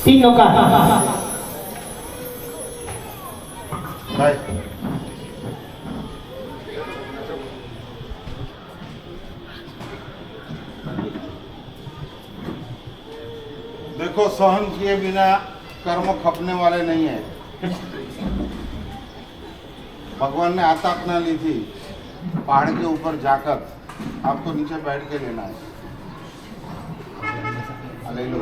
तीनों का देखो, सहन किए बिना कर्म खपने वाले नहीं है। भगवान ने आतापना ली थी पहाड़ के ऊपर जाकर, आपको नीचे बैठ के लेना है। ले लो।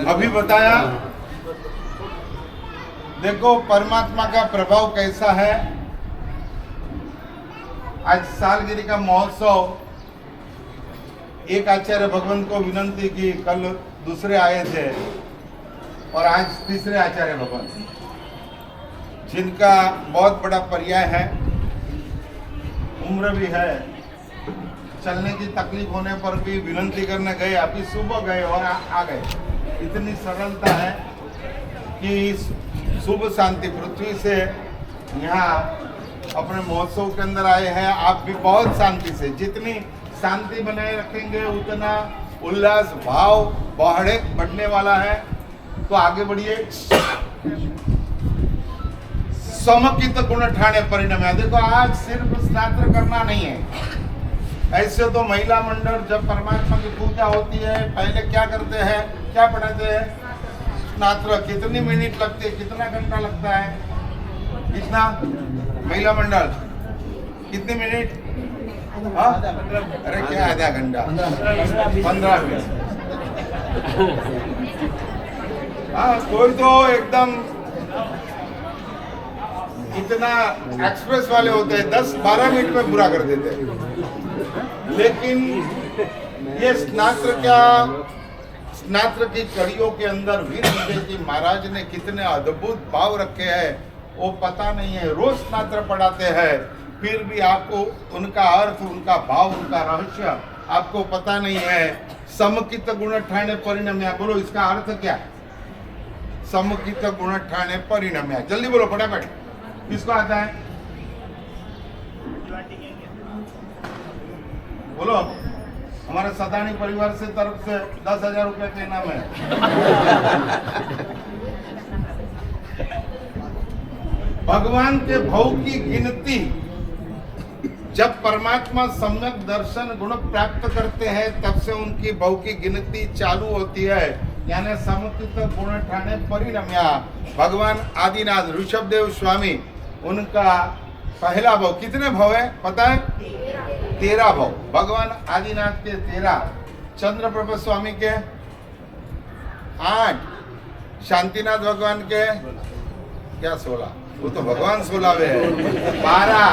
अभी बताया, देखो परमात्मा का प्रभाव कैसा है। आज सालगिरी का महोत्सव, एक आचार्य भगवान को विनंती की, कल दूसरे आए थे और आज तीसरे आचार्य भगवान, जिनका बहुत बड़ा पर्याय है, उम्र भी है, चलने की तकलीफ होने पर भी विनंती करने गए, अभी सुबह गए और आ गए। इतनी सरलता है कि शुभ शांति पृथ्वी से यहाँ अपने महोत्सव के अंदर आए हैं। आप भी बहुत शांति से, जितनी शांति बनाए रखेंगे उतना उल्लास भाव बढ़ने वाला है। तो आगे बढ़िए। समकित गुण ठाणे परिणाम। देखो, आज सिर्फ स्नात्र करना नहीं है। ऐसे तो महिला मंडल जब परमात्मा की पूजा होती है, पहले क्या करते हैं, क्या पढ़ाते हैं, स्नात्र। कितनी मिनट लगती है, कितना घंटा लगता है, कितना महिला मंडल, कितनी मिनट? अरे क्या आधा घंटा, 15 मिनट। हाँ, कोई तो एकदम इतना एक्सप्रेस वाले होते हैं, 10-12 मिनट में पूरा कर देते हैं। लेकिन ये स्नात्र की कड़ियों के अंदर वीर विजय जी महाराज ने कितने अद्भुत भाव रखे हैं, वो पता नहीं है। रोज स्नात्र पढ़ाते हैं, फिर भी आपको उनका अर्थ, उनका भाव, उनका रहस्य आपको पता नहीं है। समकित गुण ठाणे परिणम्या, बोलो इसका अर्थ क्या? समकित गुण ठाणे परिणम्या, जल्दी बोलो फटाफट। किसको आता है? बोलो। हमारे सदानी परिवार से तरफ से 10,000 रुपए का इनाम है। भगवान के भाव की गिनती, जब परमात्मा सम्यक दर्शन गुण प्राप्त करते हैं तब से उनकी भाव की गिनती चालू होती है। यानी समकित गुण ठाणे परिणम्या। भगवान आदिनाथ ऋषभदेव स्वामी, उनका पहला भाव, कितने भाव है पता है? 13 भाव। भगवान आदिनाथ के 13, चंद्रप्रभ स्वामी के 8, शांतिनाथ भगवान के क्या 16, वो तो भगवान 16वें है, 12,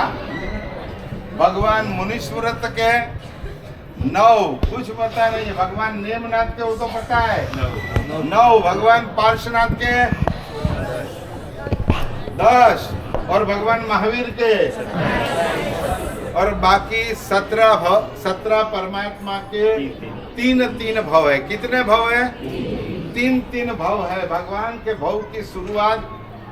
भगवान मुनीश्वरत के 9, कुछ पता नहीं। भगवान नेमनाथ के वो तो पता है 9, भगवान पार्श्वनाथ के 10 और भगवान महावीर के, और बाकी 17 परमात्मा के 3 भाव है। कितने भाव है? 3 भाव है। भगवान के भाव की शुरुआत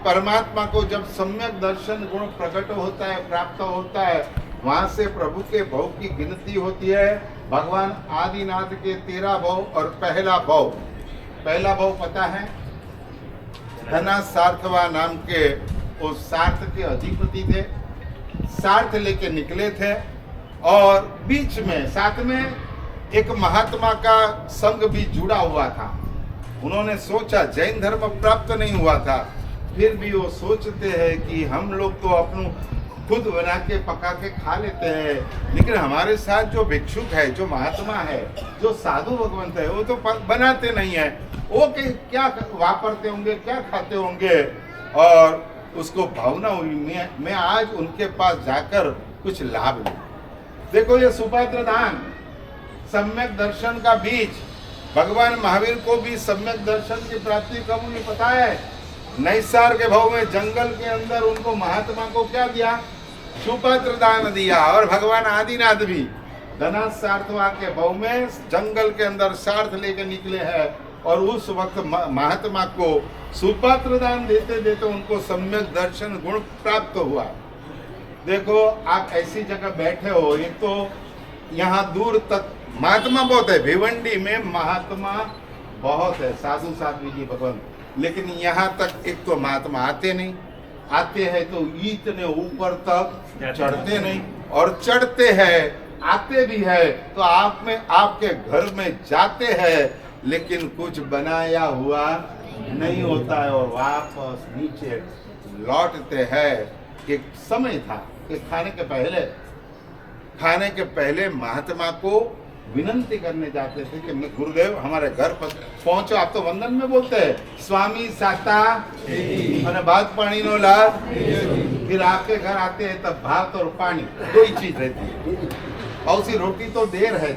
परमात्मा को जब सम्यक दर्शन गुण प्रकट होता है, प्राप्त होता है, वहां से प्रभु के भाव की गिनती होती है। भगवान आदिनाथ के 13 भाव और पहला भाव पता है? धना सार्थवा नाम के वो सार्थ के अधिपति थे। सार्थ लेके निकले थे और बीच में साथ में एक महात्मा का संग भी जुड़ा हुआ था। उन्होंने सोचा, जैन धर्म प्राप्त नहीं हुआ था, फिर भी वो सोचते हैं कि हम लोग तो अपनों खुद बना के पका के खा लेते हैं, लेकिन हमारे साथ जो भिक्षुक है, जो महात्मा है, जो साधु भगवंत है, वो तो बनाते नहीं है। वो क्या वापरते होंगे, क्या खाते होंगे, और उसको भावना हुई मैं आज उनके पास जाकर कुछ लाभ लूं। देखो, ये सुपात्र दान, सम्यक दर्शन का बीज। भगवान महावीर को भी सम्यक दर्शन की प्राप्ति कब हुई पता है? नैसार के भाव में जंगल के अंदर उनको महात्मा को क्या दिया? सुपात्र दान दिया। और भगवान आदिनाथ भी धना सार्थवा के भाव में जंगल के अंदर सार्थ लेकर निकले हैं, और उस वक्त महात्मा को, सुपात्र दान देते देते उनको सम्यक दर्शन गुण प्राप्त हुआ। देखो आप ऐसी जगह बैठे हो, एक तो यहाँ दूर तक महात्मा बहुत है, भिवंडी में महात्मा बहुत है, साधु साध्वी जी भगवान, लेकिन यहाँ तक एक तो महात्मा आते नहीं, आते हैं तो इतने ऊपर तक चढ़ते नहीं, और चढ़ते हैं आते भी है तो आप में आपके घर में जाते हैं लेकिन कुछ बनाया हुआ नहीं होता है और वापस नीचे लौटते हैं। एक समय था कि खाने के पहले महात्मा को विनंती करने जाते थे कि मैं गुरुदेव हमारे घर पर पहुंचो, आप तो वंदन में बोलते हैं स्वामी साता और भात पानी नो लाभ, फिर आपके घर आते हैं तब भात और पानी दो ही चीज रहती है, और उसी रोटी तो देर है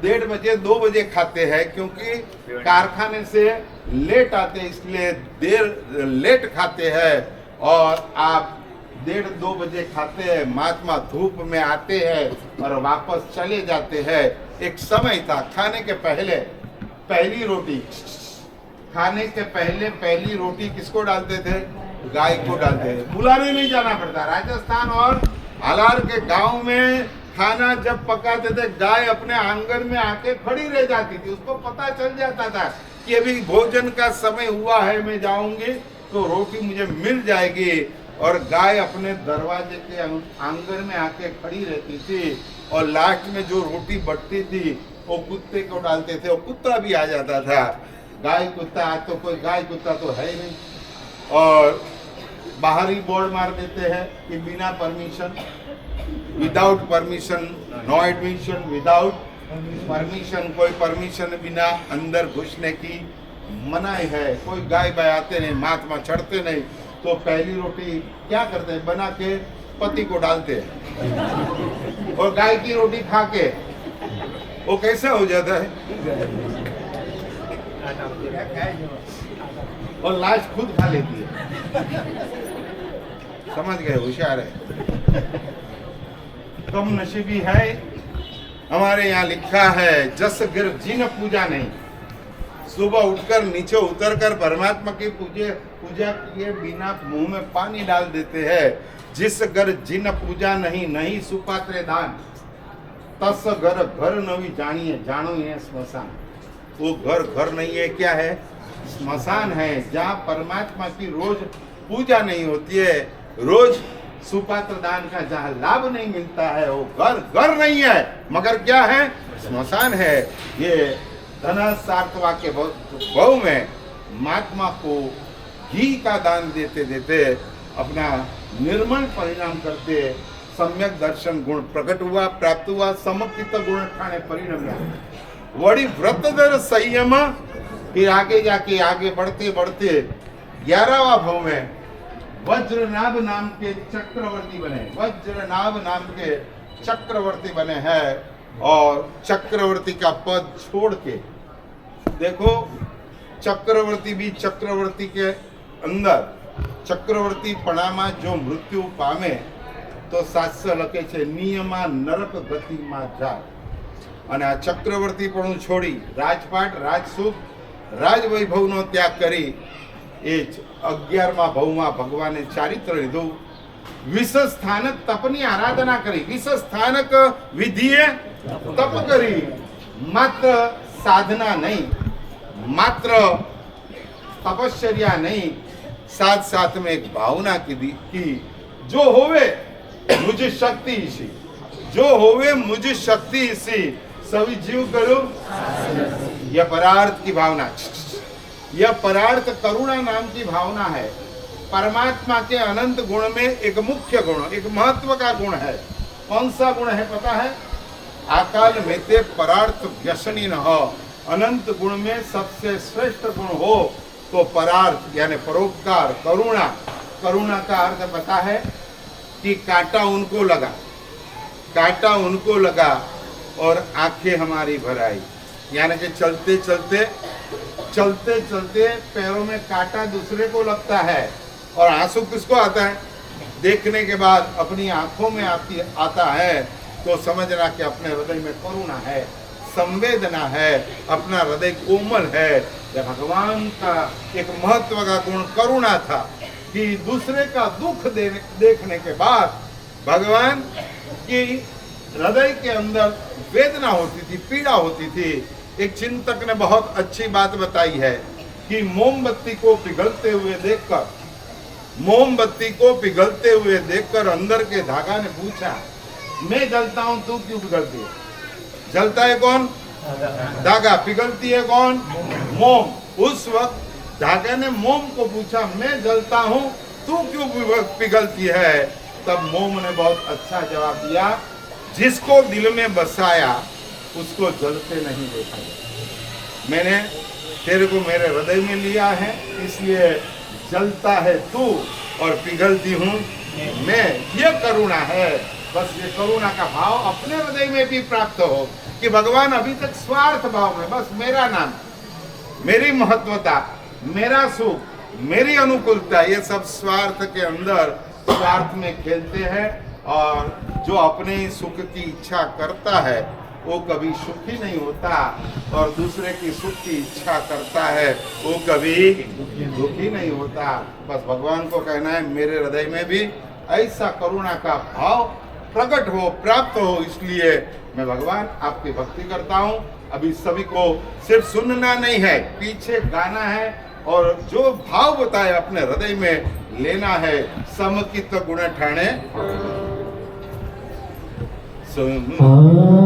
1:30 2 बजे खाते हैं, क्योंकि कारखाने से लेट आते हैं इसलिए देर लेट खाते हैं, और आप 1:30-2 बजे खाते हैं, महात्मा धूप में आते हैं और वापस चले जाते हैं। एक समय था खाने के पहले पहली रोटी, खाने के पहले पहली रोटी किसको डालते थे? गाय को डालते थे, बुलाने नहीं जाना पड़ता। राजस्थान और हालार के गांव में खाना जब पकाते थे गाय अपने आंगन में आके खड़ी रह जाती थी, उसको पता चल जाता था कि अभी भोजन का समय हुआ है, मैं जाऊंगी तो रोटी मुझे मिल जाएगी, और गाय अपने दरवाजे के आंगन में आके खड़ी रहती थी, और लास्ट में जो रोटी बचती थी वो कुत्ते को डालते थे, और कुत्ता भी आ जाता था। गाय कुत्ता, आज तो कोई गाय कुत्ता तो है ही नहीं, और बाहर ही बोर्ड मार देते हैं कि बिना permission, without permission, no admission, without permission, कोई परमिशन बिना अंदर घुसने की मनाही है। कोई गाय बाय आते नहीं, महात्मा चढ़ते नहीं, तो पहली रोटी क्या करते हैं? बना के पति को डालते हैं, और गाय की रोटी खा के वो कैसे हो जाता है, और लास्ट खुद खा लेती है। समझ गए? होशियार है। कम नसीबी है। हमारे यहाँ लिखा है जस गिर जिन पूजा नहीं, सुबह उठकर नीचे उतरकर परमात्मा की पूजा किए बिना मुंह में पानी डाल देते हैं। जिस घर जिन पूजा नहीं, नहीं सुपात्रे दान, तस घर घर नवी जानिए, जानो ये स्मशान। वो घर नहीं है, क्या है? स्मशान है, जहाँ परमात्मा की रोज पूजा नहीं होती है, रोज सुपात्र दान का जहाँ लाभ नहीं मिलता है, वो घर नहीं है, मगर क्या है? स्मशान है। ये धनासार्थवा के बहु में महात्मा को घी का दान देते देते अपना निर्मल परिणाम करते सम्यक दर्शन गुण प्रकट हुआ, प्राप्त हुआ, समकित गुण ठाणे परिणम्या। वड़ी व्रत दर संयम, फिर आगे जाके आगे बढ़ते बढ़ते 11वां भाव में वज्रनाभ नाम के चक्रवर्ती बने। वज्रनाभ नाम के चक्रवर्ती बने हैं, और चक्रवर्ती का पद छोड़ के देखो, चक्रवर्ती भी चक्रवर्ती के अंदर चक्रवर्ती पणामा जो मृत्यु पामे तो शास्त्र लखे છે નિયમા નરક ગતિમાં જાય, અને આ ચક્રવર્તી પણ છોડી રાજપાટ, રાજસુખ, રાજવૈભવનો ત્યાગ કરી એ 11મા ભાવમાં ભગવાને ચારિત્ર લીધું। વિષ સ્થાનક તપની આરાધના કરી, વિષ સ્થાનક વિધિએ તપ કરી, માત્ર साधना नहीं, मात्र तपश्चर्या नहीं, साथ साथ में एक भावना की जो होवे मुझे शक्ति इसी, जो होवे मुझे शक्ति इसी, सभी जीव करो यह परार्थ की भावना। यह परार्थ करुणा नाम की भावना है। परमात्मा के अनंत गुण में एक मुख्य गुण, एक महत्व का गुण है। कौन सा गुण है पता है? आकाल में ते परार्थ व्यसनी न हो। अनंत गुण में सबसे श्रेष्ठ गुण हो तो परार्थ यानी परोपकार, करुणा। करुणा का अर्थ पता है कि कांटा उनको लगा, कांटा उनको लगा और आंखें हमारी भर आई, यानी कि चलते चलते चलते चलते पैरों में कांटा दूसरे को लगता है, और आंसू किसको आता है? देखने के बाद अपनी आंखों में आता है, तो समझना कि अपने हृदय में करुणा है, संवेदना है, अपना हृदय कोमल है। यह भगवान का एक महत्व का गुण करुणा था। कि दूसरे का दुख देखने के बाद भगवान की हृदय के अंदर वेदना होती थी, पीड़ा होती थी। एक चिंतक ने बहुत अच्छी बात बताई है कि मोमबत्ती को पिघलते हुए देखकर अंदर के धागा ने पूछा, मैं जलता हूं, तू क्यों पिघलती है? जलता है कौन? धागा। पिघलती है कौन? मोम। उस वक्त धागा ने मोम को पूछा, मैं जलता हूं, तू क्यों पिघलती है? तब मोम ने बहुत अच्छा जवाब दिया, जिसको दिल में बसाया उसको जलते नहीं देखा। मैंने तेरे को मेरे हृदय में लिया है, इसलिए जलता है तू और पिघलती हूँ मैं। ये करुणा है। बस ये करुणा का भाव अपने हृदय में भी प्राप्त हो कि भगवान अभी तक स्वार्थ भाव में, बस मेरा नाम, मेरी महत्वता, मेरा सुख, मेरी अनुकूलता, ये सब स्वार्थ के अंदर स्वार्थ में खेलते हैं। और जो अपने सुख की इच्छा करता है वो कभी सुखी नहीं होता, और दूसरे की सुख की इच्छा करता है वो कभी दुखी नहीं होता। बस भगवान को कहना है, मेरे हृदय में भी ऐसा करुणा का भाव प्रकट हो, प्राप्त हो। इसलिए मैं भगवान आपकी भक्ति करता हूँ। अभी सभी को सिर्फ सुनना नहीं है, पीछे गाना है, और जो भाव बताए अपने हृदय में लेना है। समकित गुण ठाणे